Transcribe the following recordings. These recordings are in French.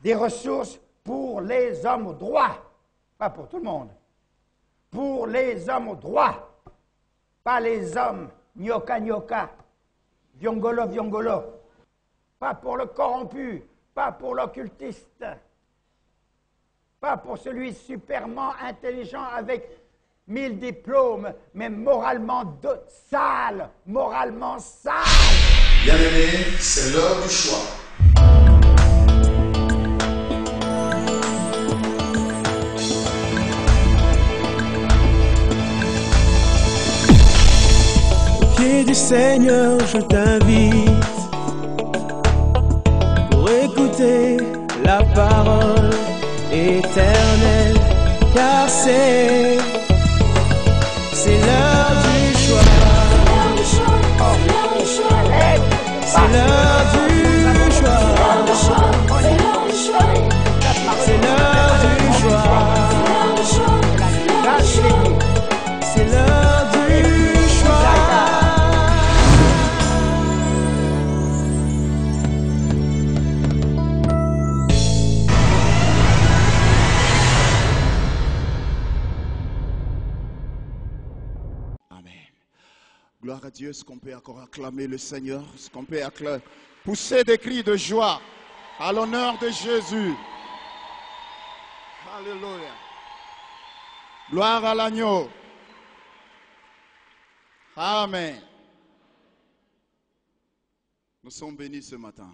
des ressources pour les hommes droits. Pas pour tout le monde. Pour les hommes droits. Pas les hommes gnoka, viongolo. Pas pour le corrompu, pas pour l'occultiste. Pas pour celui superment intelligent avec 1000 diplômes, mais moralement sale, moralement sale. Bien-aimé, c'est l'heure du choix. Au pied du Seigneur, je t'invite pour écouter la parole éternelle, car c'est l'heure du choix. C'est l'heure du choix. C'est l'heure du choix. C'est l'heure du choix. Gloire à Dieu, est-ce qu'on peut encore acclamer le Seigneur? Est-ce qu'on peut pousser des cris de joie à l'honneur de Jésus? Alléluia. Gloire à l'agneau. Amen. Nous sommes bénis ce matin.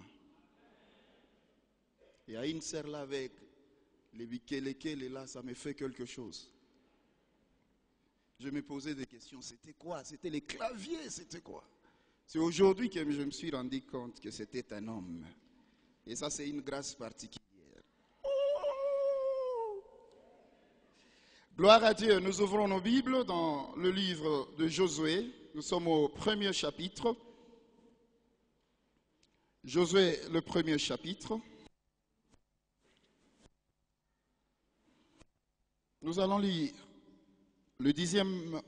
Il y a une sœur là avec les bikelekele là, ça me fait quelque chose. Je me posais des questions, c'était quoi? C'était les claviers, c'était quoi? C'est aujourd'hui que je me suis rendu compte que c'était un homme. Et ça, c'est une grâce particulière. Gloire à Dieu, nous ouvrons nos Bibles dans le livre de Josué. Nous sommes au premier chapitre. Josué, le premier chapitre. Nous allons lire le 10e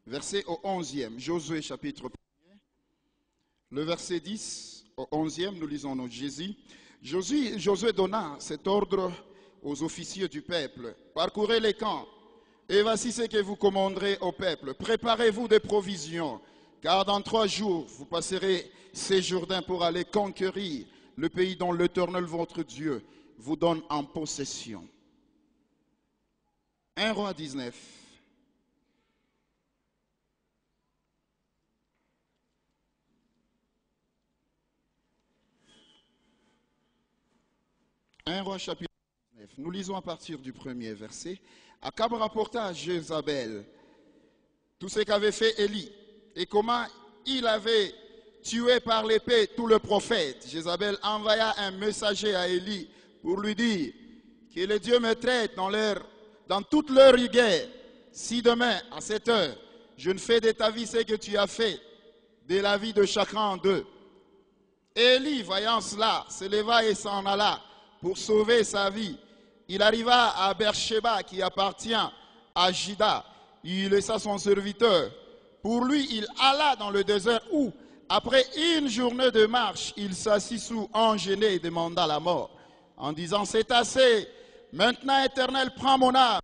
verset au 11e. Josué chapitre 1er. Le verset 10 au 11e, nous lisons notre Jésus. Josué donna cet ordre aux officiers du peuple. Parcourez les camps, et voici ce que vous commanderez au peuple. Préparez-vous des provisions, car dans 3 jours, vous passerez ces Jourdains pour aller conquérir le pays dont l'Éternel, votre Dieu, vous donne en possession. 1 Roi 19. 1 Roi chapitre 9, nous lisons à partir du premier verset. Akab rapporta à Jézabel tout ce qu'avait fait Élie et comment il avait tué par l'épée tout le prophète. Jézabel envoya un messager à Élie pour lui dire que les dieux me traitent dans toute leur rigueur. Si demain, à cette heure, je ne fais de ta vie ce que tu as fait de la vie de chacun d'eux. Élie, voyant cela, se leva et s'en alla pour sauver sa vie. Il arriva à Beersheba qui appartient à Juda. Il laissa son serviteur. Pour lui, il alla dans le désert où, après une journée de marche, il s'assit sous un genêt et demanda la mort. En disant, c'est assez. Maintenant, Éternel, prends mon âme.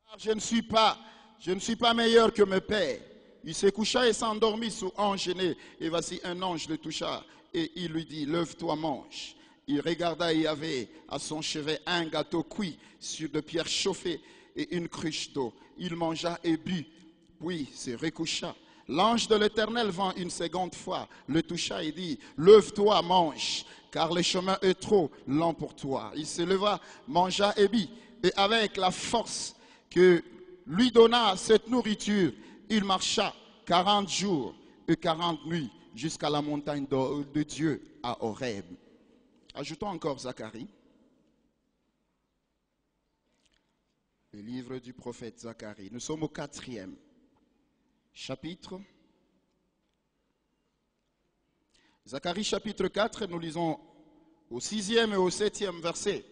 Car je ne suis pas meilleur que mes pères. Il se coucha et s'endormit sous un genêt. Et voici un ange le toucha. Et il lui dit, lève-toi, mange. Il regarda et il y avait à son chevet un gâteau cuit sur de pierres chauffées et une cruche d'eau. Il mangea et but, puis se recoucha. L'ange de l'Éternel vint une seconde fois, le toucha et dit, lève-toi, mange, car le chemin est trop lent pour toi. Il se leva, mangea et but, et avec la force que lui donna cette nourriture, il marcha 40 jours et 40 nuits jusqu'à la montagne de Dieu à Horeb. Ajoutons encore Zacharie. Le livre du prophète Zacharie. Nous sommes au 4e chapitre. Zacharie chapitre 4, nous lisons au 6e et au 7e verset.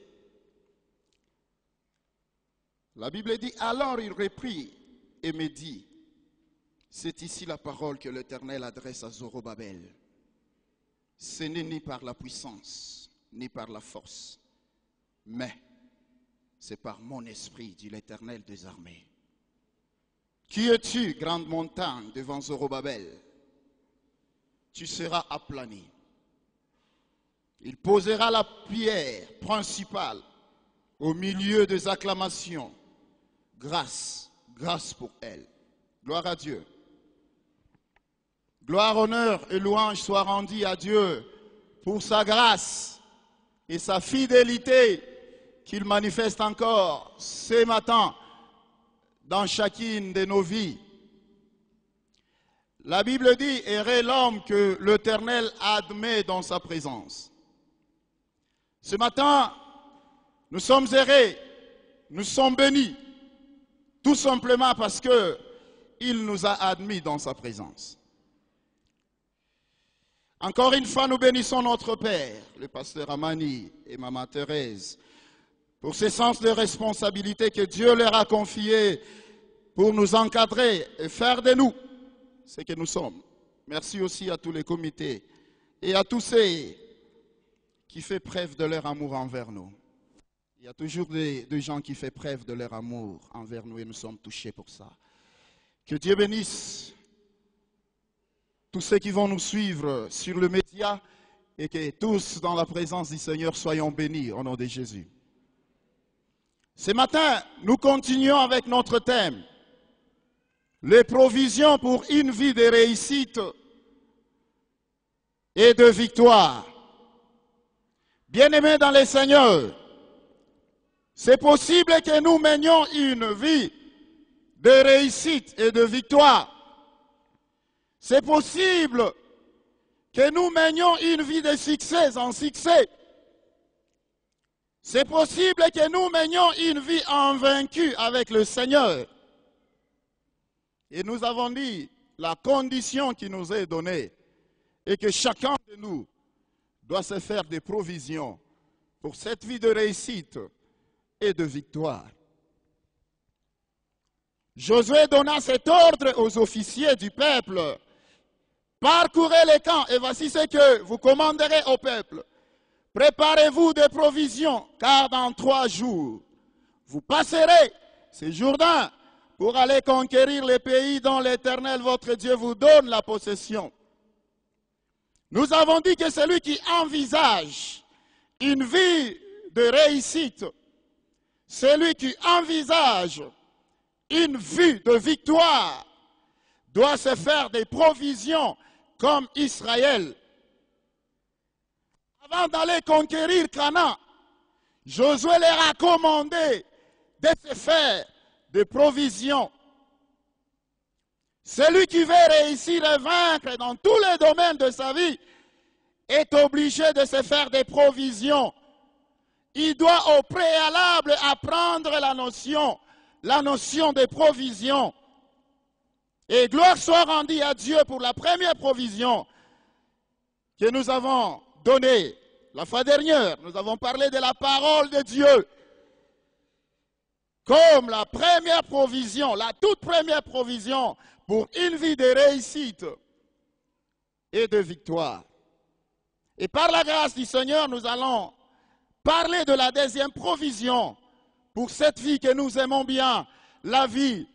La Bible dit, alors il reprit et me dit, c'est ici la parole que l'Éternel adresse à Zorobabel. Ce n'est ni par la puissance, ni par la force, Mais c'est par mon esprit, dit l'Éternel des armées. Qui es-tu, grande montagne, devant Zorobabel? Tu seras aplani. Il posera la pierre principale au milieu des acclamations. Grâce, grâce pour elle. Gloire à Dieu. Gloire, honneur et louange soient rendus à Dieu pour sa grâce et sa fidélité qu'il manifeste encore ce matin dans chacune de nos vies. La Bible dit, heureux l'homme que l'Éternel admet dans sa présence. Ce matin, nous sommes heureux, nous sommes bénis, tout simplement parce qu'il nous a admis dans sa présence. Encore une fois, nous bénissons notre Père, le pasteur Amani et Maman Thérèse, pour ce sens de responsabilité que Dieu leur a confié pour nous encadrer et faire de nous ce que nous sommes. Merci aussi à tous les comités et à tous ceux qui font preuve de leur amour envers nous. Il y a toujours des gens qui font preuve de leur amour envers nous et nous sommes touchés pour ça. Que Dieu bénisse tous ceux qui vont nous suivre sur le média et que tous dans la présence du Seigneur soyons bénis au nom de Jésus. Ce matin, nous continuons avec notre thème, les provisions pour une vie de réussite et de victoire. Bien-aimés dans le Seigneur, c'est possible que nous menions une vie de réussite et de victoire. C'est possible que nous menions une vie de succès en succès. C'est possible que nous menions une vie invaincue avec le Seigneur. Et nous avons dit la condition qui nous est donnée est que chacun de nous doit se faire des provisions pour cette vie de réussite et de victoire. Josué donna cet ordre aux officiers du peuple. Parcourez les camps et voici ce que vous commanderez au peuple. Préparez-vous des provisions, car dans 3 jours, vous passerez ces Jourdains pour aller conquérir les pays dont l'Éternel votre Dieu vous donne la possession. Nous avons dit que celui qui envisage une vie de réussite, celui qui envisage une vie de victoire, doit se faire des provisions comme Israël. Avant d'aller conquérir Canaan, Josué leur a commandé de se faire des provisions. Celui qui veut réussir et vaincre dans tous les domaines de sa vie est obligé de se faire des provisions. Il doit au préalable apprendre la notion de provision. Et gloire soit rendue à Dieu pour la première provision que nous avons donnée. La fois dernière, nous avons parlé de la parole de Dieu comme la première provision, la toute première provision pour une vie de réussite et de victoire. Et par la grâce du Seigneur, nous allons parler de la deuxième provision pour cette vie que nous aimons bien, la vie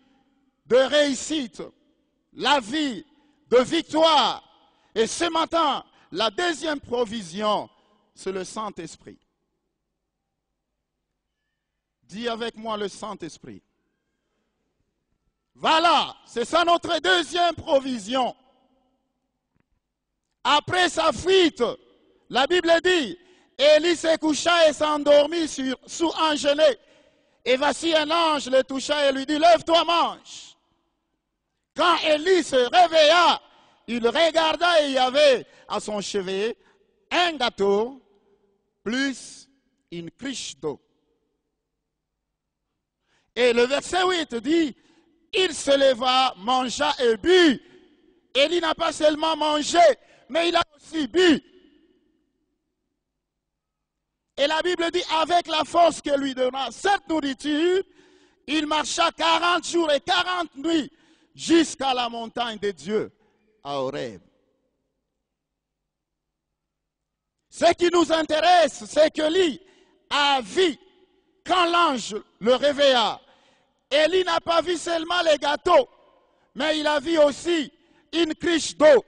de réussite, la vie de victoire. Et ce matin, la deuxième provision, c'est le Saint-Esprit. Dis avec moi le Saint-Esprit. Voilà, c'est ça notre deuxième provision. Après sa fuite, la Bible dit, Élie se coucha et s'endormit sous un genêt. Et voici un ange le toucha et lui dit, lève-toi, mange. Quand Élie se réveilla, il regarda et il y avait à son chevet un gâteau plus une cruche d'eau. Et le verset 8 dit, il se leva, mangea et but. Élie n'a pas seulement mangé, mais il a aussi bu. Et la Bible dit, avec la force que lui donna cette nourriture, il marcha 40 jours et 40 nuits jusqu'à la montagne de Dieu, à Horeb. Ce qui nous intéresse, c'est que lui a vu quand l'ange le réveilla, Élie n'a pas vu seulement les gâteaux, mais il a vu aussi une cruche d'eau.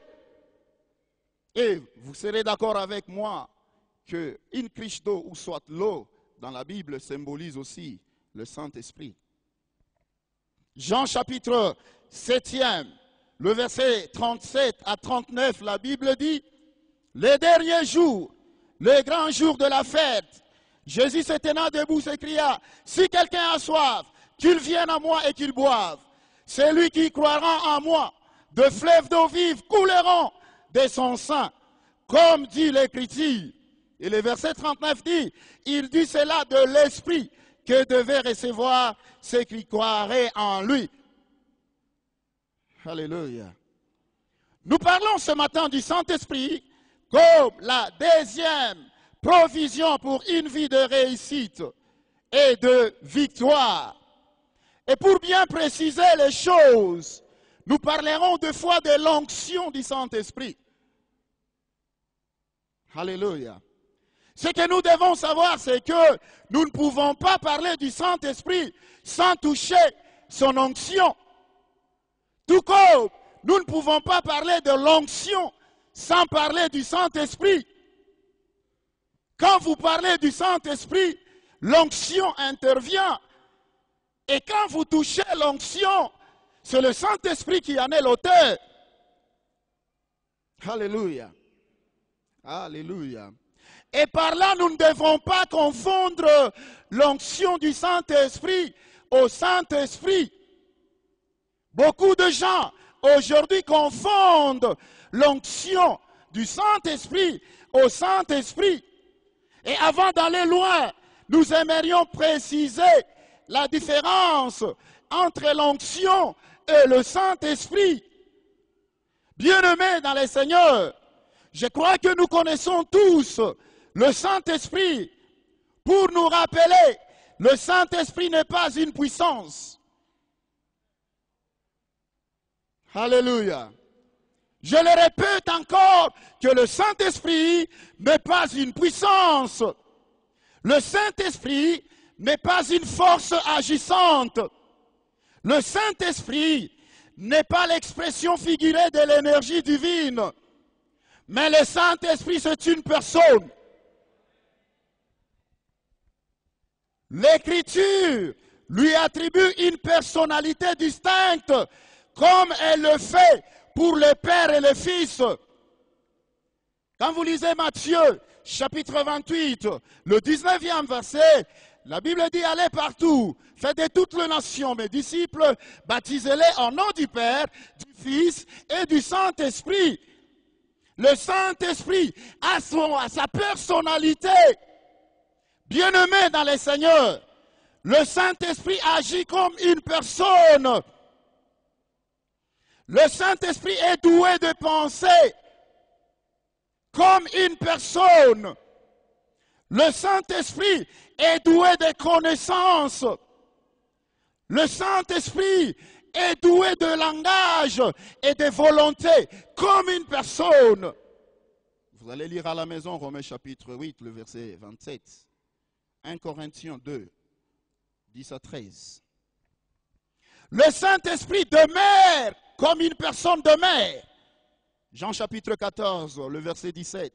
Et vous serez d'accord avec moi qu'une cruche d'eau, ou soit l'eau, dans la Bible symbolise aussi le Saint-Esprit. Jean chapitre 7e, le verset 37 à 39, la Bible dit, les derniers jours, le grand jour de la fête, Jésus se tenant debout s'écria, si quelqu'un a soif, qu'il vienne à moi et qu'il boive. Celui qui croira en moi, de fleuves d'eau vive couleront de son sein, comme dit l'Écriture. Et le verset 39 dit, il dit cela de l'Esprit que devait recevoir ceux qui croiraient en lui. Alléluia. Nous parlons ce matin du Saint-Esprit comme la deuxième provision pour une vie de réussite et de victoire. Et pour bien préciser les choses, nous parlerons deux fois de l'onction du Saint-Esprit. Alléluia. Ce que nous devons savoir, c'est que nous ne pouvons pas parler du Saint-Esprit sans toucher son onction. Tout comme nous ne pouvons pas parler de l'onction sans parler du Saint-Esprit. Quand vous parlez du Saint-Esprit, l'onction intervient. Et quand vous touchez l'onction, c'est le Saint-Esprit qui en est l'auteur. Alléluia. Alléluia. Et par là, nous ne devons pas confondre l'onction du Saint-Esprit au Saint-Esprit. Beaucoup de gens aujourd'hui confondent l'onction du Saint-Esprit au Saint-Esprit. Et avant d'aller loin, nous aimerions préciser la différence entre l'onction et le Saint-Esprit. Bien-aimés dans le Seigneur, je crois que nous connaissons tous le Saint-Esprit. Pour nous rappeler, le Saint-Esprit n'est pas une puissance. Alléluia. Je le répète encore, que le Saint-Esprit n'est pas une puissance. Le Saint-Esprit n'est pas une force agissante. Le Saint-Esprit n'est pas l'expression figurée de l'énergie divine. Mais le Saint-Esprit, c'est une personne. L'Écriture lui attribue une personnalité distincte, comme elle le fait pour le Père et le Fils. Quand vous lisez Matthieu, chapitre 28, le 19e verset, la Bible dit, allez partout, faites de toutes les nations mes disciples, baptisez-les au nom du Père, du Fils et du Saint-Esprit. Le Saint-Esprit a sa personnalité. Bien-aimé dans le Seigneur, le Saint-Esprit agit comme une personne. Le Saint-Esprit est doué de penser comme une personne. Le Saint-Esprit est doué de connaissances. Le Saint-Esprit est doué de langage et de volonté comme une personne. Vous allez lire à la maison Romains chapitre 8, le verset 27. 1 Corinthiens 2, 10 à 13. Le Saint-Esprit demeure comme une personne demeure. Jean chapitre 14, le verset 17.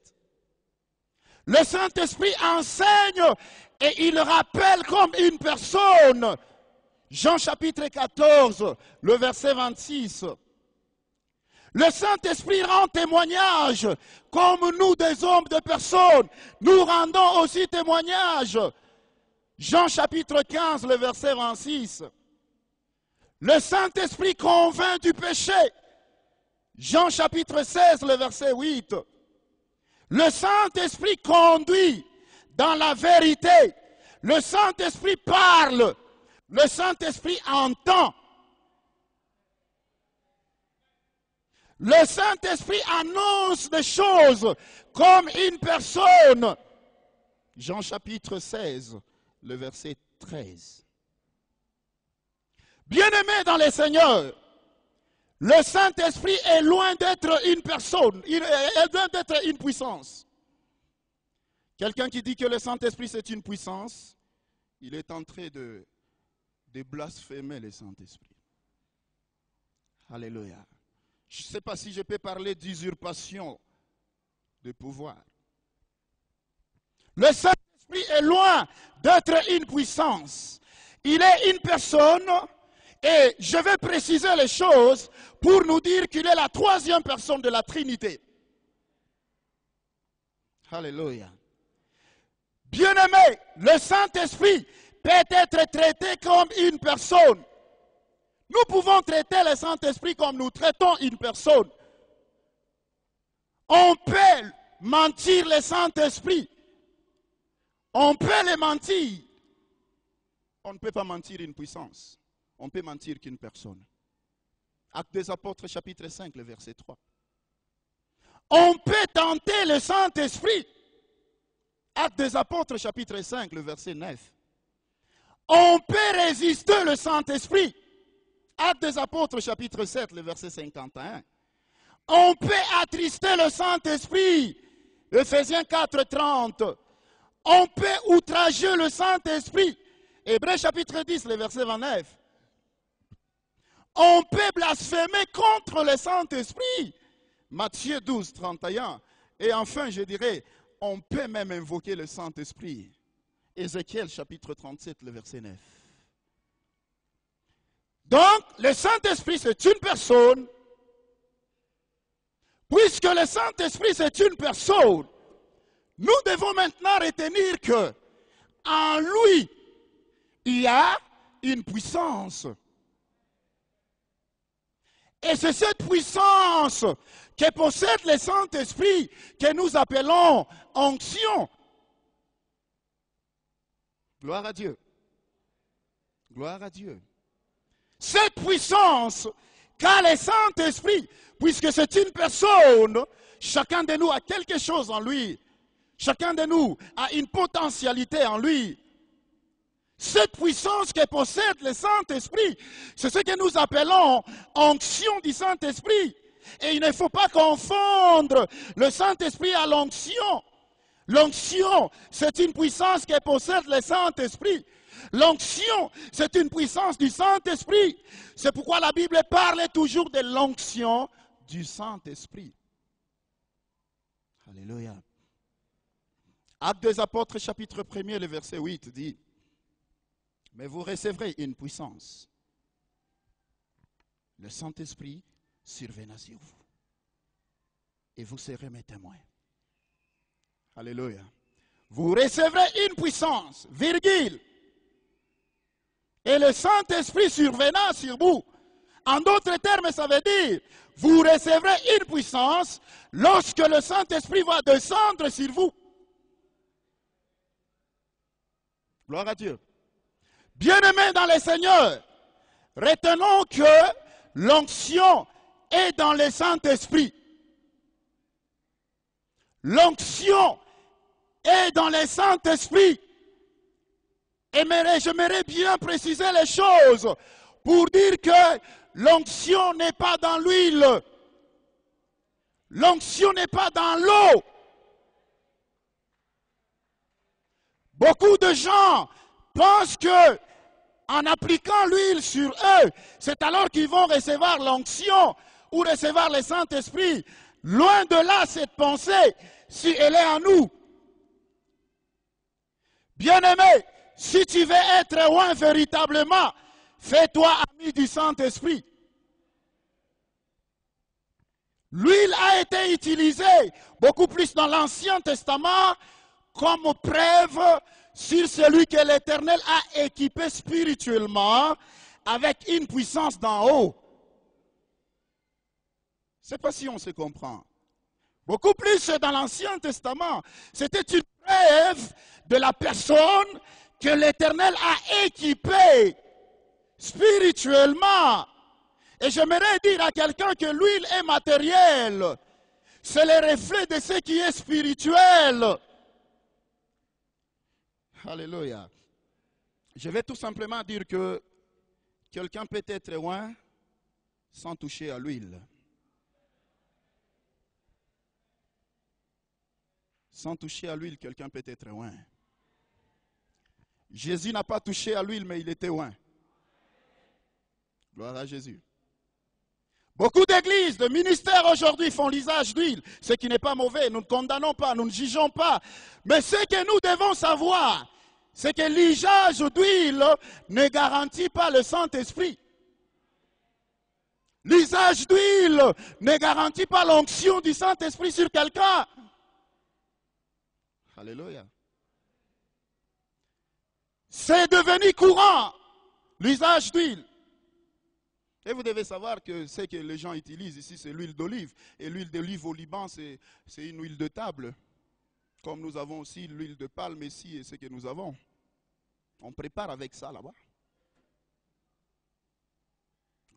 Le Saint-Esprit enseigne et il rappelle comme une personne. Jean chapitre 14, le verset 26. Le Saint-Esprit rend témoignage, comme nous des hommes de personnes, nous rendons aussi témoignage. Jean chapitre 15, le verset 26. Le Saint-Esprit convainc du péché. Jean chapitre 16, le verset 8. Le Saint-Esprit conduit dans la vérité. Le Saint-Esprit parle. Le Saint-Esprit entend. Le Saint-Esprit annonce des choses comme une personne. Jean chapitre 16, le verset 13. Bien-aimés dans le Seigneur, le Saint-Esprit est loin d'être une personne, est loin d'être une puissance. Quelqu'un qui dit que le Saint-Esprit c'est une puissance, il est en train de blasphémer le Saint-Esprit. Alléluia. Je ne sais pas si je peux parler d'usurpation de pouvoir. Le Saint-Esprit est loin d'être une puissance. Il est une personne et je vais préciser les choses pour nous dire qu'il est la troisième personne de la Trinité. Alléluia. Bien-aimé, le Saint-Esprit peut être traité comme une personne. Nous pouvons traiter le Saint-Esprit comme nous traitons une personne. On peut mentir le Saint-Esprit. On peut le mentir. On ne peut pas mentir une puissance. On peut mentir qu'une personne. Actes des Apôtres, chapitre 5, le verset 3. On peut tenter le Saint-Esprit. Actes des Apôtres, chapitre 5, le verset 9. On peut résister le Saint-Esprit. Actes des Apôtres, chapitre 7, le verset 51. On peut attrister le Saint-Esprit. Ephésiens 4, 30. On peut outrager le Saint-Esprit. Hébreux chapitre 10, le verset 29. On peut blasphémer contre le Saint-Esprit. Matthieu 12, 31. Et enfin, je dirais, on peut même invoquer le Saint-Esprit. Ézéchiel chapitre 37, le verset 9. Donc, le Saint-Esprit, c'est une personne. Puisque le Saint-Esprit, c'est une personne, nous devons maintenant retenir que en lui, il y a une puissance. Et c'est cette puissance que possède le Saint-Esprit que nous appelons onction. Gloire à Dieu. Gloire à Dieu. Cette puissance qu'a le Saint-Esprit, puisque c'est une personne, chacun de nous a quelque chose en lui. Chacun de nous a une potentialité en lui. Cette puissance que possède le Saint-Esprit, c'est ce que nous appelons onction du Saint-Esprit. Et il ne faut pas confondre le Saint-Esprit à l'onction. L'onction, c'est une puissance que possède le Saint-Esprit. L'onction, c'est une puissance du Saint-Esprit. C'est pourquoi la Bible parle toujours de l'onction du Saint-Esprit. Alléluia. Actes des Apôtres, chapitre 1er, le verset 8 dit: mais vous recevrez une puissance. Le Saint-Esprit surviendra sur vous. Et vous serez mes témoins. Alléluia. Vous recevrez une puissance, virgule. Et le Saint-Esprit surviendra sur vous. En d'autres termes, ça veut dire, vous recevrez une puissance lorsque le Saint-Esprit va descendre sur vous. Gloire à Dieu. Bien-aimés dans le Seigneur, retenons que l'onction est dans le Saint-Esprit. L'onction est dans le Saint-Esprit. Et j'aimerais bien préciser les choses pour dire que l'onction n'est pas dans l'huile. L'onction n'est pas dans l'eau. Beaucoup de gens pensent que en appliquant l'huile sur eux, c'est alors qu'ils vont recevoir l'onction ou recevoir le Saint-Esprit. Loin de là cette pensée, si elle est en nous. Bien-aimé, si tu veux être loin véritablement, fais-toi ami du Saint-Esprit. L'huile a été utilisée beaucoup plus dans l'Ancien Testament comme preuve sur celui que l'Éternel a équipé spirituellement avec une puissance d'en haut. Je ne sais pas si on se comprend. Beaucoup plus dans l'Ancien Testament, c'était une preuve de la personne que l'Éternel a équipée spirituellement. Et j'aimerais dire à quelqu'un que l'huile est matérielle. C'est le reflet de ce qui est spirituel. Alléluia. Je vais tout simplement dire que quelqu'un peut être loin sans toucher à l'huile. Sans toucher à l'huile, quelqu'un peut être loin. Jésus n'a pas touché à l'huile, mais il était oint. Gloire à Jésus. Beaucoup d'églises, de ministères aujourd'hui font l'usage d'huile, ce qui n'est pas mauvais, nous ne condamnons pas, nous ne jugeons pas. Mais ce que nous devons savoir, c'est que l'usage d'huile ne garantit pas le Saint-Esprit. L'usage d'huile ne garantit pas l'onction du Saint-Esprit sur quelqu'un. Alléluia. C'est devenu courant, l'usage d'huile. Et vous devez savoir que ce que les gens utilisent ici, c'est l'huile d'olive. Et l'huile d'olive au Liban, c'est une huile de table. Comme nous avons aussi l'huile de palme ici, et ce que nous avons. On prépare avec ça là-bas.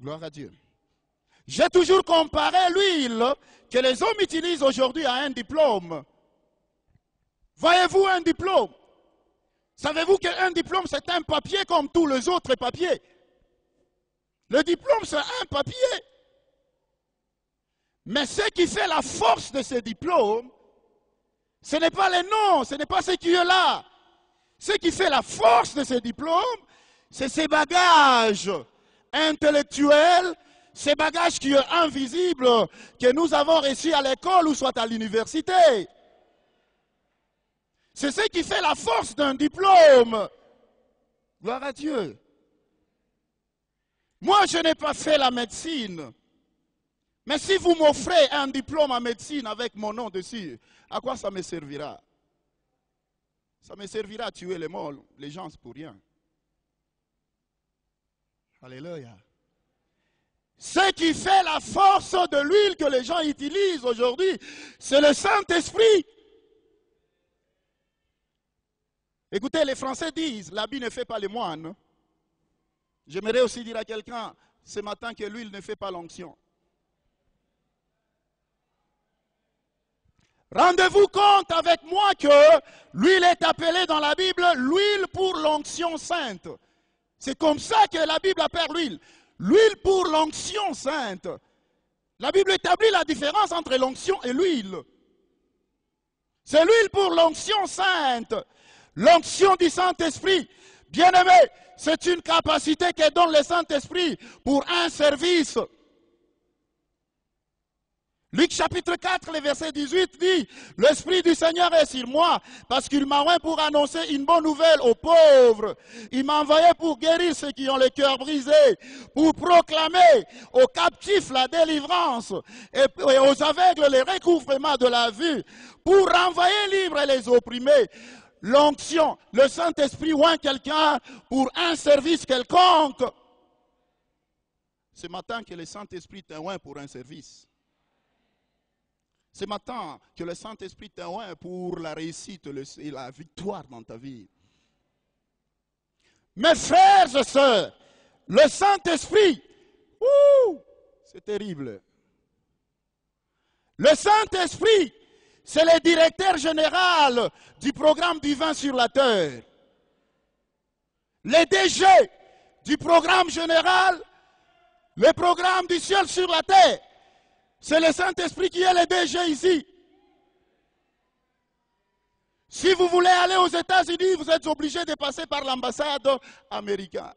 Gloire à Dieu. J'ai toujours comparé l'huile que les hommes utilisent aujourd'hui à un diplôme. Voyez-vous un diplôme? Savez-vous qu'un diplôme, c'est un papier comme tous les autres papiers? Le diplôme, c'est un papier. Mais ce qui fait la force de ce diplôme, ce n'est pas les noms, ce n'est pas ce qui est là. Ce qui fait la force de ce diplôme, c'est ces bagages intellectuels, ces bagages qui sont invisibles, que nous avons reçus à l'école ou soit à l'université. C'est ce qui fait la force d'un diplôme. Gloire à Dieu. Moi, je n'ai pas fait la médecine. Mais si vous m'offrez un diplôme en médecine avec mon nom dessus, à quoi ça me servira? Ça me servira à tuer les morts, les gens, c'est pour rien. Alléluia. Ce qui fait la force de l'huile que les gens utilisent aujourd'hui, c'est le Saint-Esprit. Écoutez, les Français disent, l'habit ne fait pas les moines. J'aimerais aussi dire à quelqu'un ce matin que l'huile ne fait pas l'onction. Rendez-vous compte avec moi que l'huile est appelée dans la Bible l'huile pour l'onction sainte. C'est comme ça que la Bible appelle l'huile. L'huile pour l'onction sainte. La Bible établit la différence entre l'onction et l'huile. C'est l'huile pour l'onction sainte. L'onction du Saint-Esprit. Bien-aimé, c'est une capacité que donne le Saint-Esprit pour un service. Luc chapitre 4, le verset 18 dit, « L'Esprit du Seigneur est sur moi, parce qu'il m'a envoyé pour annoncer une bonne nouvelle aux pauvres. Il m'a envoyé pour guérir ceux qui ont le cœur brisé, pour proclamer aux captifs la délivrance, et aux aveugles le recouvrement de la vue, pour renvoyer libres les opprimés. » L'onction, le Saint-Esprit oint quelqu'un pour un service quelconque. Ce matin que le Saint-Esprit t'oint pour un service. Ce matin que le Saint-Esprit t'oint pour la réussite et la victoire dans ta vie. Mes frères et sœurs, le Saint-Esprit, c'est terrible. Le Saint-Esprit, c'est le directeur général du programme divin sur la terre. Le DG du programme général, le programme du ciel sur la terre. C'est le Saint-Esprit qui est le DG ici. Si vous voulez aller aux États-Unis, vous êtes obligé de passer par l'ambassade américaine.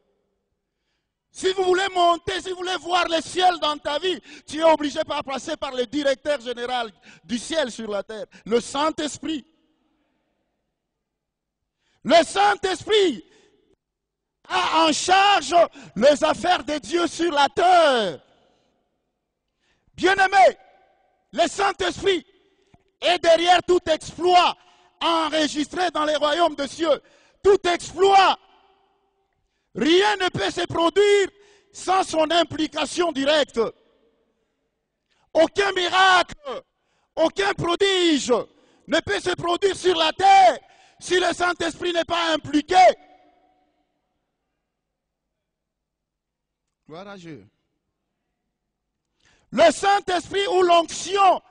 Si vous voulez monter, si vous voulez voir le ciel dans ta vie, tu es obligé de passer par le directeur général du ciel sur la terre, le Saint-Esprit. Le Saint-Esprit a en charge les affaires de Dieu sur la terre. Bien-aimé, le Saint-Esprit est derrière tout exploit enregistré dans les royaumes des cieux. Tout exploit. Rien ne peut se produire sans son implication directe. Aucun miracle, aucun prodige ne peut se produire sur la terre si le Saint-Esprit n'est pas impliqué. Gloire à Dieu. Le Saint-Esprit ou l'onction,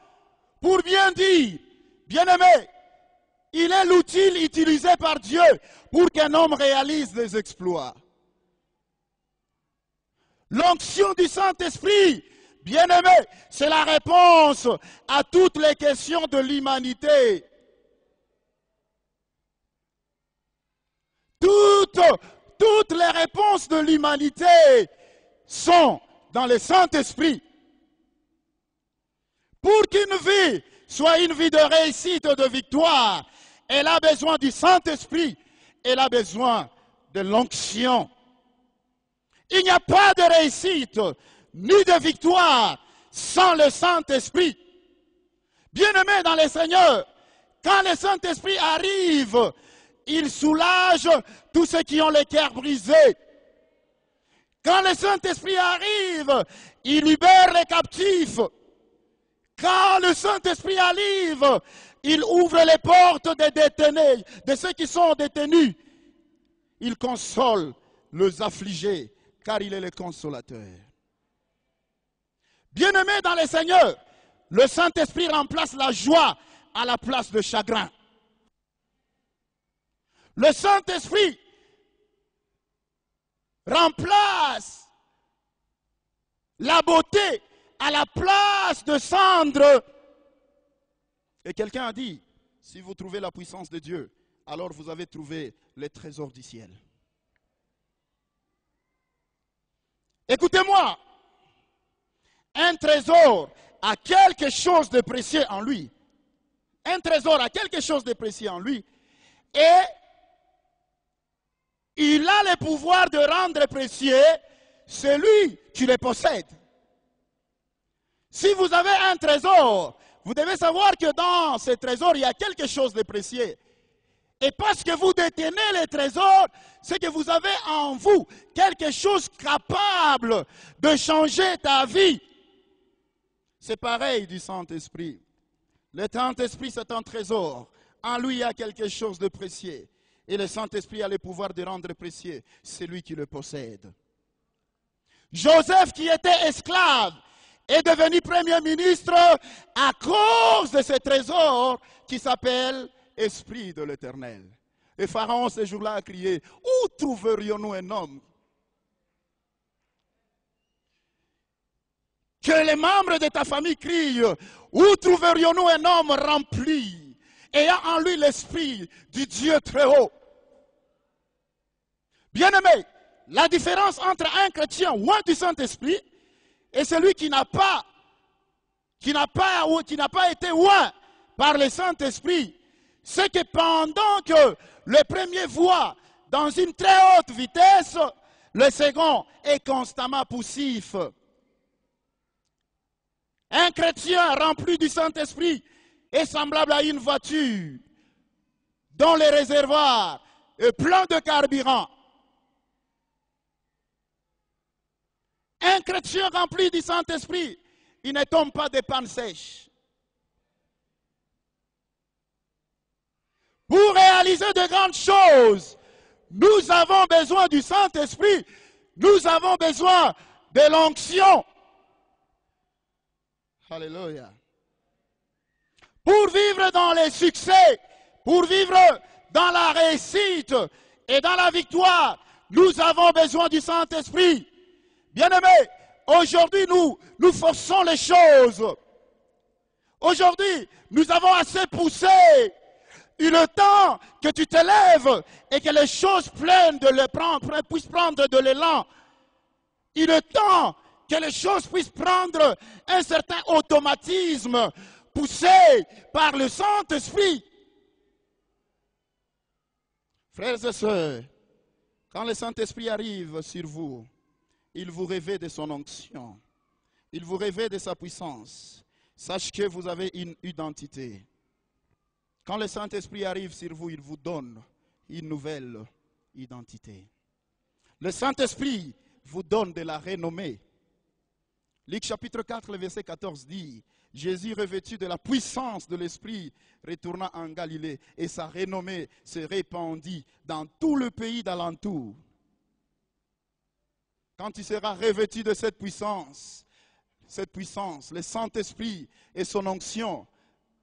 pour bien dire, bien-aimé, il est l'outil utilisé par Dieu pour qu'un homme réalise des exploits. L'onction du Saint-Esprit, bien-aimé, c'est la réponse à toutes les questions de l'humanité. Toutes toutes les réponses de l'humanité sont dans le Saint-Esprit. Pour qu'une vie soit une vie de réussite, de victoire, elle a besoin du Saint-Esprit, elle a besoin de l'onction. Il n'y a pas de réussite ni de victoire sans le Saint-Esprit. Bien-aimés dans le Seigneur, quand le Saint-Esprit arrive, il soulage tous ceux qui ont le cœur brisé. Quand le Saint-Esprit arrive, il libère les captifs. Quand le Saint-Esprit arrive, il ouvre les portes des détenus, de ceux qui sont détenus. Il console les affligés, car il est le consolateur. Bien-aimés dans le Seigneur, le Saint-Esprit remplace la joie à la place de chagrin. Le Saint-Esprit remplace la beauté à la place de cendre. Et quelqu'un a dit, si vous trouvez la puissance de Dieu, alors vous avez trouvé les trésors du ciel. Écoutez-moi, un trésor a quelque chose de précieux en lui. Un trésor a quelque chose de précieux en lui. Et il a le pouvoir de rendre précieux celui qui le possède. Si vous avez un trésor, vous devez savoir que dans ce trésor, il y a quelque chose de précieux. Et parce que vous détenez les trésors, c'est que vous avez en vous quelque chose capable de changer ta vie. C'est pareil du Saint-Esprit. Le Saint-Esprit, c'est un trésor. En lui, il y a quelque chose de précieux. Et le Saint-Esprit a le pouvoir de rendre précieux celui qui le possède. Joseph, qui était esclave, est devenu premier ministre à cause de ce trésor qui s'appelle Esprit de l'Éternel. Et Pharaon, ce jour-là, a crié, où trouverions-nous un homme? Que les membres de ta famille crient, où trouverions-nous un homme rempli, ayant en lui l'esprit du Dieu très haut? Bien-aimé, la différence entre un chrétien loin du Saint-Esprit et celui qui n'a pas été loin par le Saint-Esprit, c'est que pendant que le premier voit dans une très haute vitesse, le second est constamment poussif. Un chrétien rempli du Saint-Esprit est semblable à une voiture dont le réservoir est plein de carburant. Un chrétien rempli du Saint-Esprit, il ne tombe pas de panne sèche. Pour réaliser de grandes choses, nous avons besoin du Saint-Esprit. Nous avons besoin de l'onction. Alléluia. Pour vivre dans les succès, pour vivre dans la réussite et dans la victoire, nous avons besoin du Saint-Esprit. Bien-aimés, aujourd'hui nous forçons les choses. Aujourd'hui, nous avons assez poussé. Il est temps que tu te lèves et que les choses puissent prendre de l'élan. Il est temps que les choses puissent prendre un certain automatisme poussé par le Saint-Esprit. Frères et sœurs, quand le Saint-Esprit arrive sur vous, il vous révèle de son onction. Il vous révèle de sa puissance. Sachez que vous avez une identité. Quand le Saint-Esprit arrive sur vous, il vous donne une nouvelle identité. Le Saint-Esprit vous donne de la renommée. Luc chapitre 4, le verset 14 dit, Jésus revêtu de la puissance de l'Esprit retourna en Galilée et sa renommée se répandit dans tout le pays d'alentour. Quand tu seras revêtu de cette puissance, le Saint-Esprit et son onction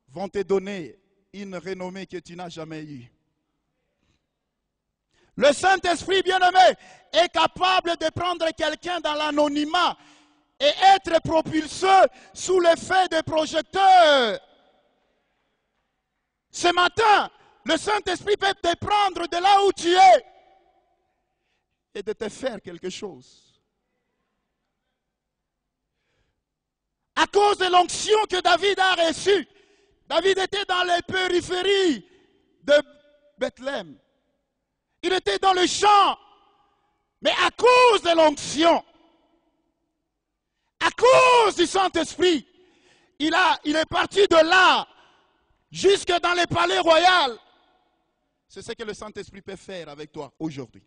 vont te donner une renommée que tu n'as jamais eue. Le Saint-Esprit, bien-aimé, est capable de prendre quelqu'un dans l'anonymat et être propulsé sous l'effet des projecteurs. Ce matin, le Saint-Esprit peut te prendre de là où tu es et de te faire quelque chose. À cause de l'onction que David a reçue, David était dans les périphéries de Bethléem. Il était dans le champ. Mais à cause de l'onction, à cause du Saint-Esprit, il est parti de là jusque dans les palais royaux. C'est ce que le Saint-Esprit peut faire avec toi aujourd'hui.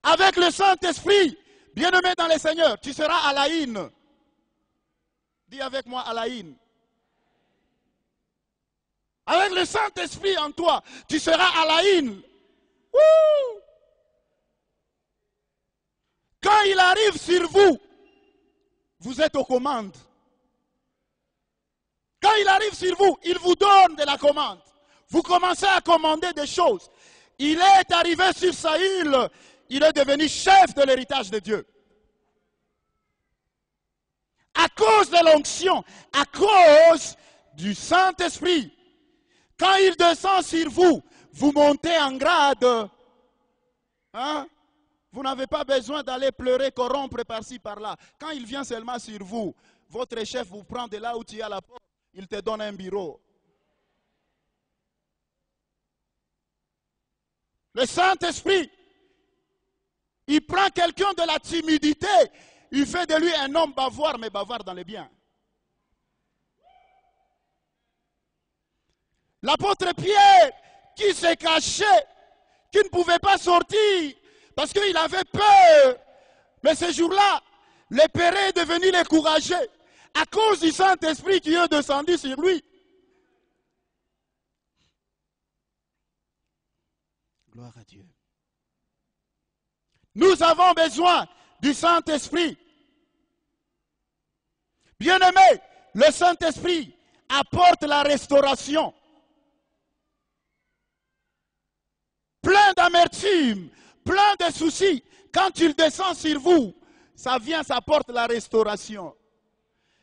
Avec le Saint-Esprit, bien-aimé dans le Seigneur, tu seras à la haine. Dis avec moi à la haine. Avec le Saint-Esprit en toi, tu seras à la haine. Wouh! Quand il arrive sur vous, vous êtes aux commandes. Quand il arrive sur vous, il vous donne de la commande. Vous commencez à commander des choses. Il est arrivé sur Saül, il est devenu chef de l'héritage de Dieu. À cause de l'onction, à cause du Saint-Esprit, quand il descend sur vous, vous montez en grade. Hein? Vous n'avez pas besoin d'aller pleurer, corrompre par-ci, par-là. Quand il vient seulement sur vous, votre chef vous prend de là où tu es à la porte, il te donne un bureau. Le Saint-Esprit, il prend quelqu'un de la timidité, il fait de lui un homme bavard, mais bavard dans les biens. L'apôtre Pierre, qui s'est caché, qui ne pouvait pas sortir, parce qu'il avait peur. Mais ce jour-là, le Père est devenu découragé à cause du Saint-Esprit qui est descendu sur lui. Gloire à Dieu. Nous avons besoin du Saint-Esprit. Bien-aimé, le Saint-Esprit apporte la restauration. Plein d'amertume, plein de soucis. Quand il descend sur vous, ça vient, ça apporte la restauration.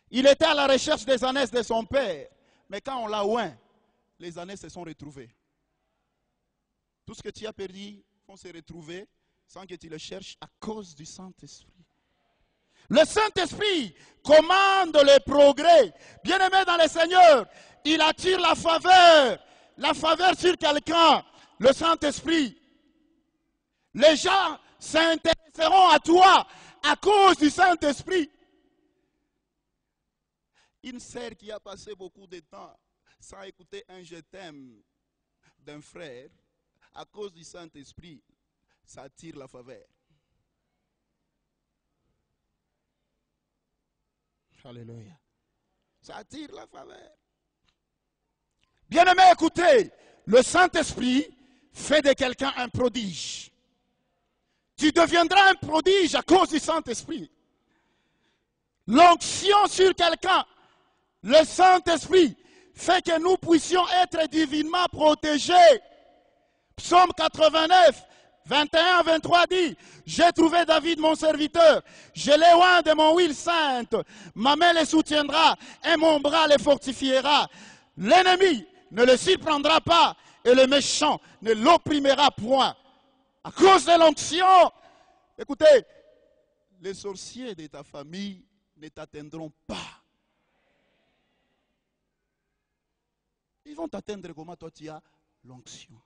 Il était à la recherche des ânesses de son père. Mais quand on l'a oint, les ânesses se sont retrouvées. Tout ce que tu as perdu vont se retrouver sans que tu le cherches à cause du Saint-Esprit. Le Saint-Esprit commande le progrès. Bien-aimé dans le Seigneur, il attire la faveur sur quelqu'un, le Saint-Esprit. Les gens s'intéresseront à toi à cause du Saint-Esprit. Une sœur qui a passé beaucoup de temps sans écouter un je t'aime d'un frère, à cause du Saint-Esprit, ça attire la faveur. Alléluia. Ça attire la faveur. Bien-aimé, écoutez, le Saint-Esprit fait de quelqu'un un prodige. Tu deviendras un prodige à cause du Saint-Esprit. L'onction sur quelqu'un, le Saint-Esprit, fait que nous puissions être divinement protégés. Psaume 89, 21-23 dit, j'ai trouvé David mon serviteur, je l'ai oint de mon huile sainte, ma main le soutiendra et mon bras le fortifiera. L'ennemi ne le surprendra pas et le méchant ne l'opprimera point. À cause de l'onction, écoutez, les sorciers de ta famille ne t'atteindront pas. Ils vont t'atteindre comment toi tu as l'onction.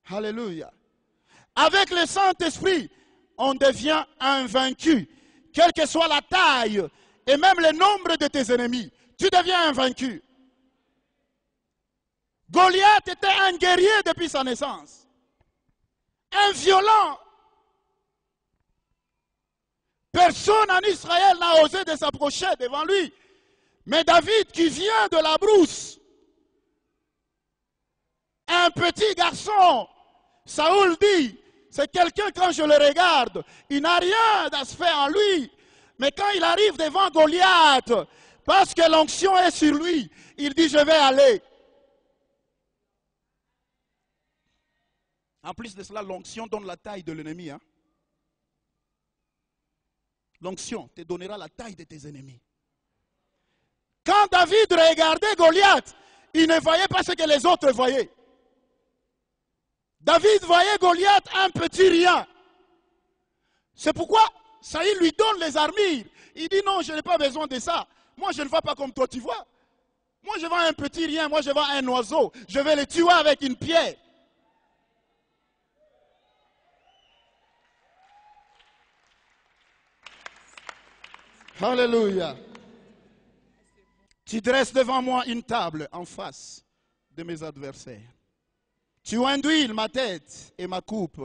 Alléluia. Avec le Saint-Esprit, on devient invaincu. Quelle que soit la taille et même le nombre de tes ennemis, tu deviens invaincu. Goliath était un guerrier depuis sa naissance. Un violent. Personne en Israël n'a osé de s'approcher devant lui. Mais David qui vient de la brousse, un petit garçon, Saoul dit, c'est quelqu'un quand je le regarde, il n'a rien d'aspect en lui. Mais quand il arrive devant Goliath, parce que l'onction est sur lui, il dit je vais aller. En plus de cela, l'onction donne la taille de l'ennemi. Hein? L'onction te donnera la taille de tes ennemis. Quand David regardait Goliath, il ne voyait pas ce que les autres voyaient. David voyait Goliath un petit rien. C'est pourquoi Saïd lui donne les armures. Il dit non, je n'ai pas besoin de ça. Moi, je ne vois pas comme toi, tu vois. Moi, je vois un petit rien. Moi, je vois un oiseau. Je vais le tuer avec une pierre. Alléluia. Tu dresses devant moi une table en face de mes adversaires. Tu induis ma tête et ma coupe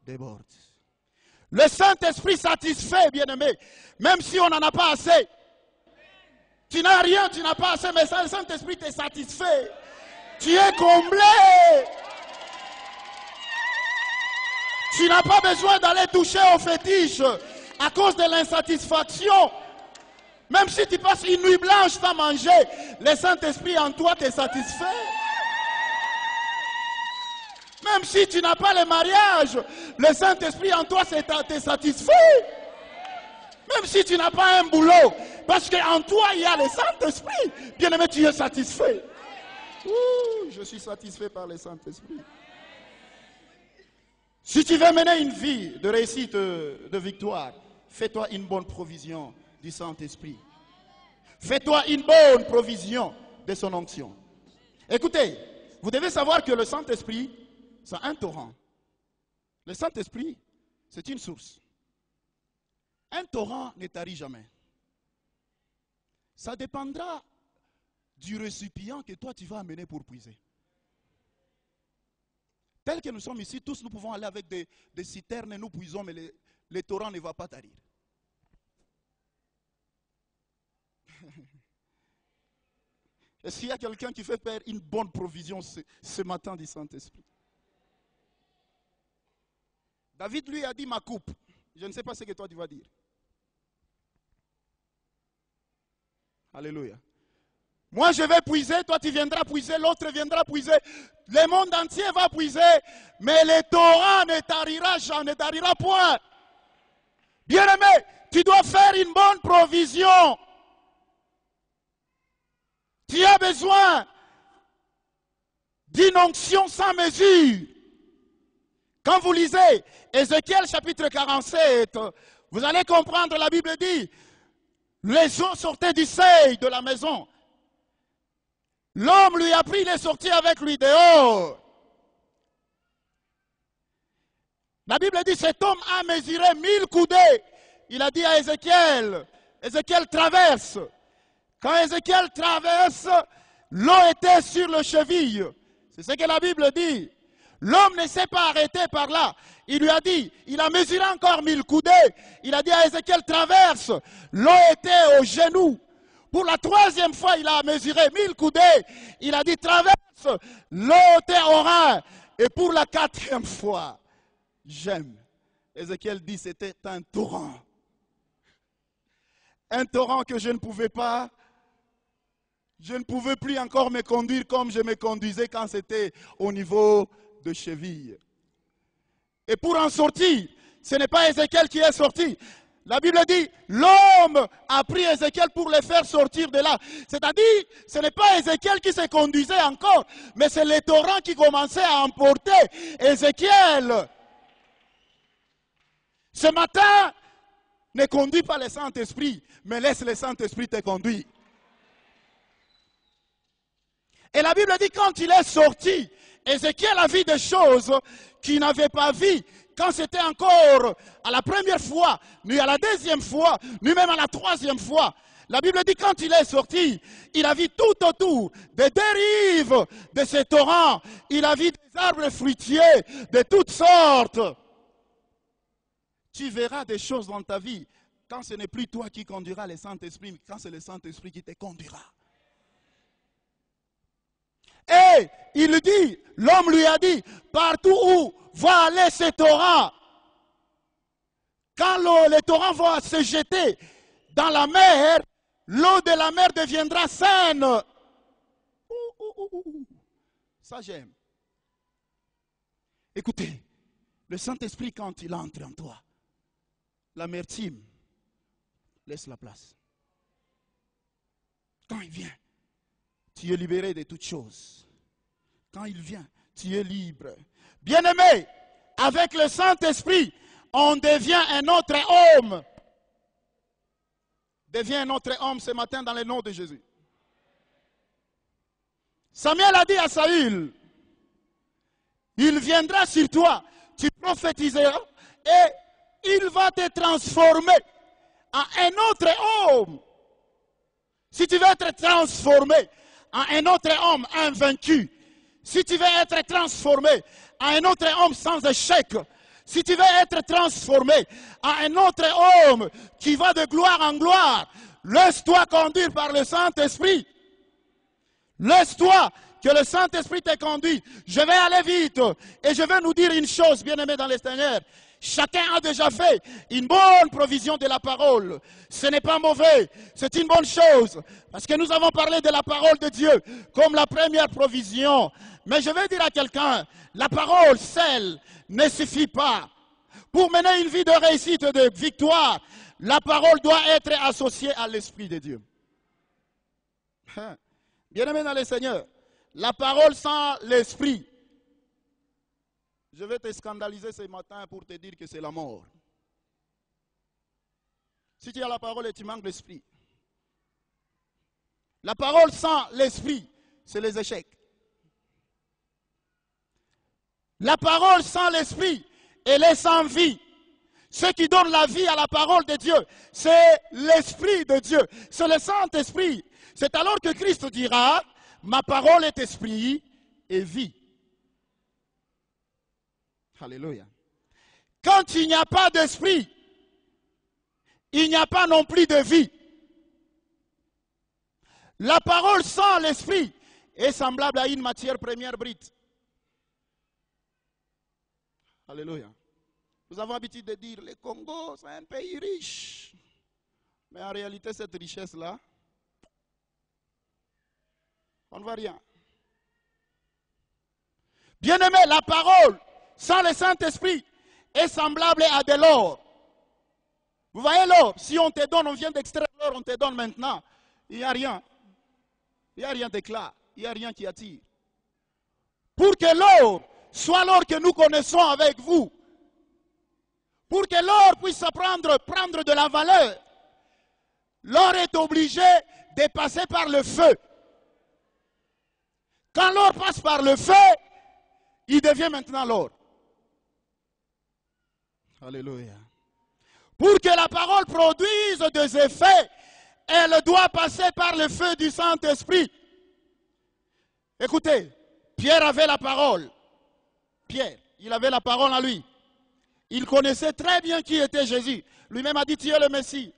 déborde. Le Saint-Esprit satisfait, bien-aimé, même si on n'en a pas assez. Tu n'as rien, tu n'as pas assez, mais ça, le Saint-Esprit te satisfait. Tu es comblé. Tu n'as pas besoin d'aller toucher aux fétiches à cause de l'insatisfaction. Même si tu passes une nuit blanche sans manger, le Saint-Esprit en toi te satisfait. Même si tu n'as pas le mariage, le Saint-Esprit en toi te satisfait. Même si tu n'as pas un boulot, parce qu'en toi il y a le Saint-Esprit. Bien-aimé, tu es satisfait. Ouh, je suis satisfait par le Saint-Esprit. Si tu veux mener une vie de réussite, de victoire, fais-toi une bonne provision du Saint-Esprit. Fais-toi une bonne provision de son onction. Écoutez, vous devez savoir que le Saint-Esprit, c'est un torrent. Le Saint-Esprit, c'est une source. Un torrent ne tarit jamais. Ça dépendra du récipient que toi tu vas amener pour puiser. Tel que nous sommes ici, tous nous pouvons aller avec des citernes et nous puisons, mais le torrent ne va pas tarir. Est-ce qu'il y a quelqu'un qui fait faire une bonne provision ce matin du Saint-Esprit? David lui a dit ma coupe. Je ne sais pas ce que toi tu vas dire. Alléluia. Moi je vais puiser, toi tu viendras puiser, l'autre viendra puiser. Le monde entier va puiser, mais le torrent ne tarira point. Bien-aimé, tu dois faire une bonne provision. Tu as besoin d'une onction sans mesure. Quand vous lisez Ézéchiel chapitre 47, vous allez comprendre, la Bible dit, les eaux sortaient du seuil de la maison. L'homme lui a pris, il est sorti avec lui dehors. La Bible dit, cet homme a mesuré 1000 coudées. Il a dit à Ézéchiel, Ézéchiel traverse. Quand Ézéchiel traverse, l'eau était sur le cheville. C'est ce que la Bible dit. L'homme ne s'est pas arrêté par là. Il lui a dit, il a mesuré encore 1000 coudées. Il a dit à Ézéchiel, traverse. L'eau était au genou. Pour la troisième fois, il a mesuré 1000 coudées. Il a dit, traverse. L'eau était au rein. Et pour la quatrième fois, j'aime. Ézéchiel dit, c'était un torrent. Un torrent que je ne pouvais pas. Je ne pouvais plus encore me conduire comme je me conduisais quand c'était au niveau de cheville. Et pour en sortir, ce n'est pas Ézéchiel qui est sorti. La Bible dit, l'homme a pris Ézéchiel pour le faire sortir de là. C'est-à-dire, ce n'est pas Ézéchiel qui se conduisait encore, mais c'est les torrents qui commençaient à emporter Ézéchiel. Ce matin, ne conduis pas le Saint-Esprit, mais laisse le Saint-Esprit te conduire. Et la Bible dit, quand il est sorti, Ézéchiel a vu des choses qu'il n'avait pas vues quand c'était encore à la première fois, ni à la deuxième fois, ni même à la troisième fois. La Bible dit, quand il est sorti, il a vu tout autour des dérives de ces torrents. Il a vu des arbres fruitiers de toutes sortes. Tu verras des choses dans ta vie quand ce n'est plus toi qui conduiras le Saint-Esprit, mais quand c'est le Saint-Esprit qui te conduira. Et il dit, l'homme lui a dit, partout où va aller ce torrent, quand le torrent va se jeter dans la mer, l'eau de la mer deviendra saine. Ça j'aime. Écoutez, le Saint-Esprit quand il entre en toi, l'amertume laisse la place. Quand il vient, tu es libéré de toutes choses. Quand il vient, tu es libre. Bien-aimé, avec le Saint-Esprit, on devient un autre homme. Deviens un autre homme ce matin dans le nom de Jésus. Samuel a dit à Saül, il viendra sur toi, tu prophétiseras et il va te transformer en un autre homme. Si tu veux être transformé en un autre homme invaincu, si tu veux être transformé en un autre homme sans échec, si tu veux être transformé en un autre homme qui va de gloire en gloire, laisse-toi conduire par le Saint-Esprit. Laisse-toi que le Saint-Esprit te conduise. Je vais aller vite et je vais nous dire une chose, bien-aimés dans le Seigneur. Chacun a déjà fait une bonne provision de la parole. Ce n'est pas mauvais, c'est une bonne chose. Parce que nous avons parlé de la parole de Dieu comme la première provision. Mais je vais dire à quelqu'un, la parole seule ne suffit pas. Pour mener une vie de réussite et de victoire, la parole doit être associée à l'Esprit de Dieu. Bien-aimé dans le Seigneur, la parole sans l'Esprit, je vais te scandaliser ce matin pour te dire que c'est la mort. Si tu as la parole et tu manques l'Esprit, la parole sans l'Esprit, c'est les échecs. La parole sans l'Esprit, elle est sans vie. Ce qui donne la vie à la parole de Dieu, c'est l'Esprit de Dieu, c'est le Saint-Esprit. C'est alors que Christ dira, ma parole est esprit et vie. Alléluia. Quand il n'y a pas d'esprit, il n'y a pas non plus de vie. La parole sans l'esprit est semblable à une matière première brute. Alléluia. Nous avons l'habitude de dire, le Congo, c'est un pays riche. Mais en réalité, cette richesse-là, on ne voit rien. Bien-aimé, la parole sans le Saint-Esprit est semblable à de l'or. Vous voyez l'or, si on te donne, on vient d'extraire l'or, on te donne maintenant, il n'y a rien. Il n'y a rien d'éclat, il n'y a rien qui attire. Pour que l'or soit l'or que nous connaissons avec vous, pour que l'or puisse prendre de la valeur, l'or est obligé de passer par le feu. Quand l'or passe par le feu, il devient maintenant l'or. Alléluia. Pour que la parole produise des effets, elle doit passer par le feu du Saint-Esprit. Écoutez, Pierre avait la parole. Pierre, il avait la parole en lui. Il connaissait très bien qui était Jésus. Lui-même a dit, tu es le Messie,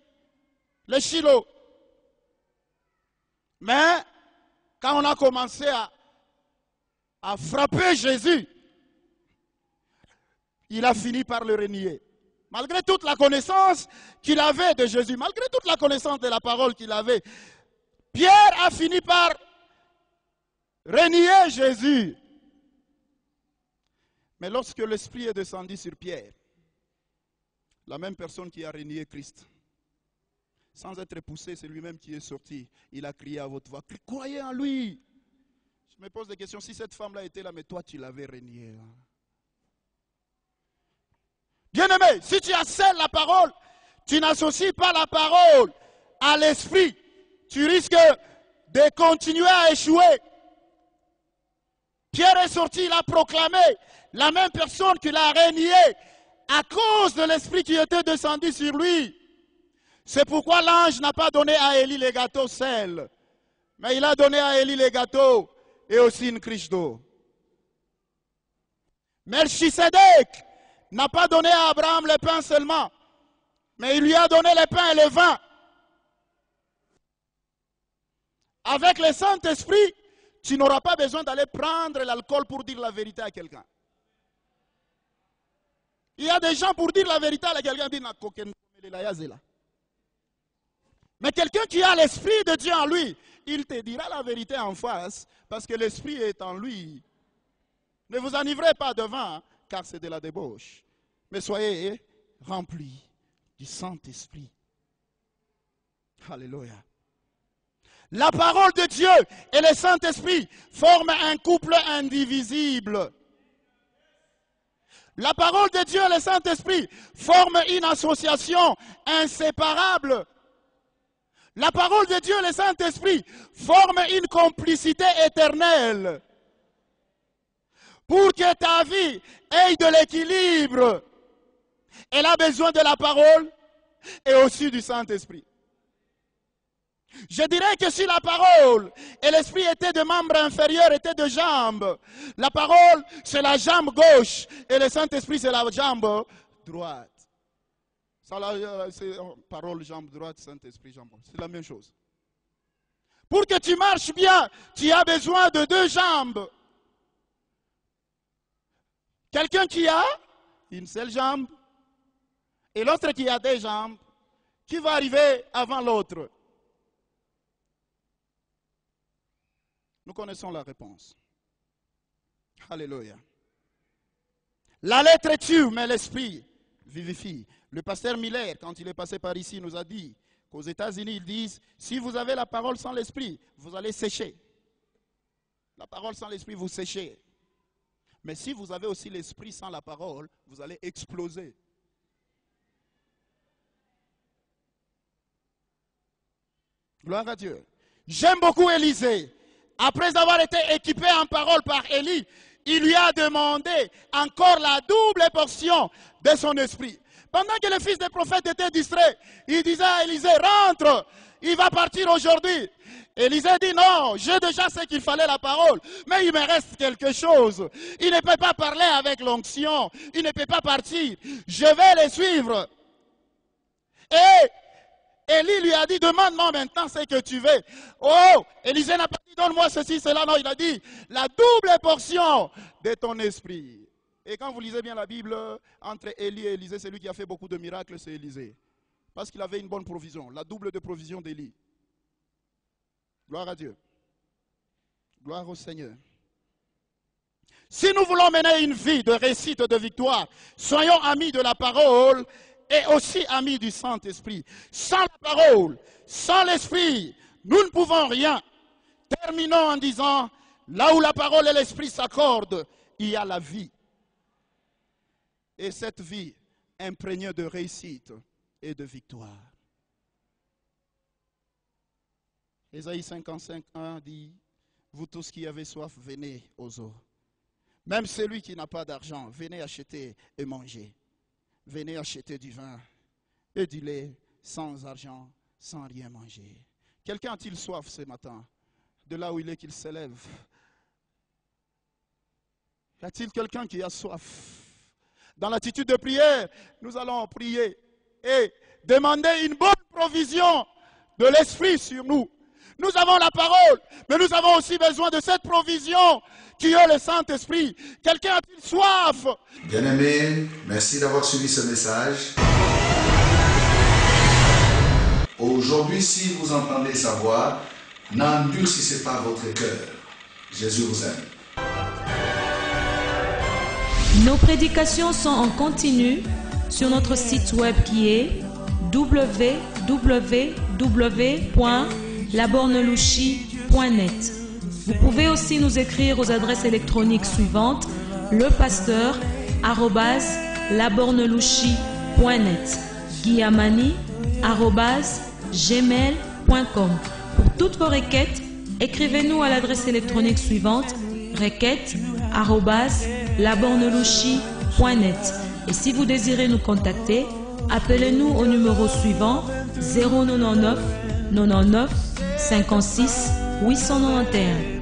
le Shiloh. Mais, quand on a commencé à frapper Jésus, il a fini par le renier. Malgré toute la connaissance qu'il avait de Jésus, malgré toute la connaissance de la parole qu'il avait, Pierre a fini par renier Jésus. Mais lorsque l'Esprit est descendu sur Pierre, la même personne qui a renié Christ, sans être poussé, c'est lui-même qui est sorti. Il a crié à votre voix, croyez en lui. Je me pose des questions, si cette femme-là était là, mais toi tu l'avais renié. Bien-aimé, si tu accèdes la parole, tu n'associes pas la parole à l'esprit, tu risques de continuer à échouer. Pierre est sorti, il a proclamé la même personne qui l'a renié à cause de l'esprit qui était descendu sur lui. C'est pourquoi l'ange n'a pas donné à Élie les gâteaux seuls, mais il a donné à Élie les gâteaux et aussi une cruche d'eau. Melchisedec n'a pas donné à Abraham le pain seulement, mais il lui a donné le pain et le vin. Avec le Saint-Esprit, tu n'auras pas besoin d'aller prendre l'alcool pour dire la vérité à quelqu'un. Il y a des gens pour dire la vérité à quelqu'un, disent, mais quelqu'un qui a l'Esprit de Dieu en lui, il te dira la vérité en face, parce que l'Esprit est en lui. Ne vous enivrez pas de vin, car c'est de la débauche. Mais soyez remplis du Saint-Esprit. Alléluia. La parole de Dieu et le Saint-Esprit forment un couple indivisible. La parole de Dieu et le Saint-Esprit forment une association inséparable. La parole de Dieu et le Saint-Esprit forment une complicité éternelle. Pour que ta vie ait de l'équilibre, elle a besoin de la parole et aussi du Saint-Esprit. Je dirais que si la parole et l'esprit étaient de membres inférieurs, étaient de jambes, la parole c'est la jambe gauche et le Saint-Esprit c'est la jambe droite. Ça, c'est parole jambe droite, Saint-Esprit jambe gauche. C'est la même chose. Pour que tu marches bien, tu as besoin de deux jambes. Quelqu'un qui a une seule jambe et l'autre qui a deux jambes, qui va arriver avant l'autre? Nous connaissons la réponse. Alléluia. La lettre tue, mais l'esprit vivifie. Le pasteur Miller, quand il est passé par ici, nous a dit qu'aux États-Unis, ils disent, si vous avez la parole sans l'esprit, vous allez sécher. La parole sans l'esprit, vous séchez. Mais si vous avez aussi l'esprit sans la parole, vous allez exploser. Gloire à Dieu. J'aime beaucoup Élisée. Après avoir été équipé en parole par Élie, il lui a demandé encore la double portion de son esprit. Pendant que le fils des prophètes était distrait, il disait à Élisée, rentre, il va partir aujourd'hui. Élisée dit, non, j'ai déjà ce qu'il fallait la parole, mais il me reste quelque chose. Il ne peut pas parler avec l'onction, il ne peut pas partir. Je vais le suivre. Et Élie lui a dit, demande-moi maintenant ce que tu veux. Oh, Élisée n'a pas dit, donne-moi ceci, cela. Non, il a dit, la double portion de ton esprit. Et quand vous lisez bien la Bible, entre Élie et Élisée, celui qui a fait beaucoup de miracles, c'est Élisée. Parce qu'il avait une bonne provision, la double de provision d'Élie. Gloire à Dieu. Gloire au Seigneur. Si nous voulons mener une vie de réussite, de victoire, soyons amis de la parole et aussi amis du Saint-Esprit. Sans la parole, sans l'Esprit, nous ne pouvons rien. Terminons en disant, là où la parole et l'Esprit s'accordent, il y a la vie. Et cette vie imprégnée de réussite et de victoire. Ésaïe 55:1 dit, vous tous qui avez soif, venez aux eaux. Même celui qui n'a pas d'argent, venez acheter et manger. Venez acheter du vin et du lait sans argent, sans rien manger. Quelqu'un a-t-il soif ce matin? De là où il est qu'il s'élève. Y a-t-il quelqu'un qui a soif? Dans l'attitude de prière, nous allons prier et demander une bonne provision de l'Esprit sur nous. Nous avons la parole, mais nous avons aussi besoin de cette provision qui est le Saint-Esprit. Quelqu'un a-t-il soif? Bien-aimés, merci d'avoir suivi ce message. Aujourd'hui, si vous entendez sa voix, n'endurcissez pas votre cœur. Jésus vous aime. Nos prédications sont en continu sur notre site web qui est www.labornelouchi.net. Vous pouvez aussi nous écrire aux adresses électroniques suivantes: lepasteur@labornelouchi.net, guillamani@gmail.com. Pour toutes vos requêtes, écrivez-nous à l'adresse électronique suivante: requêtes@labornelouchi.net. Et si vous désirez nous contacter, appelez-nous au numéro suivant: 099 99 56 891.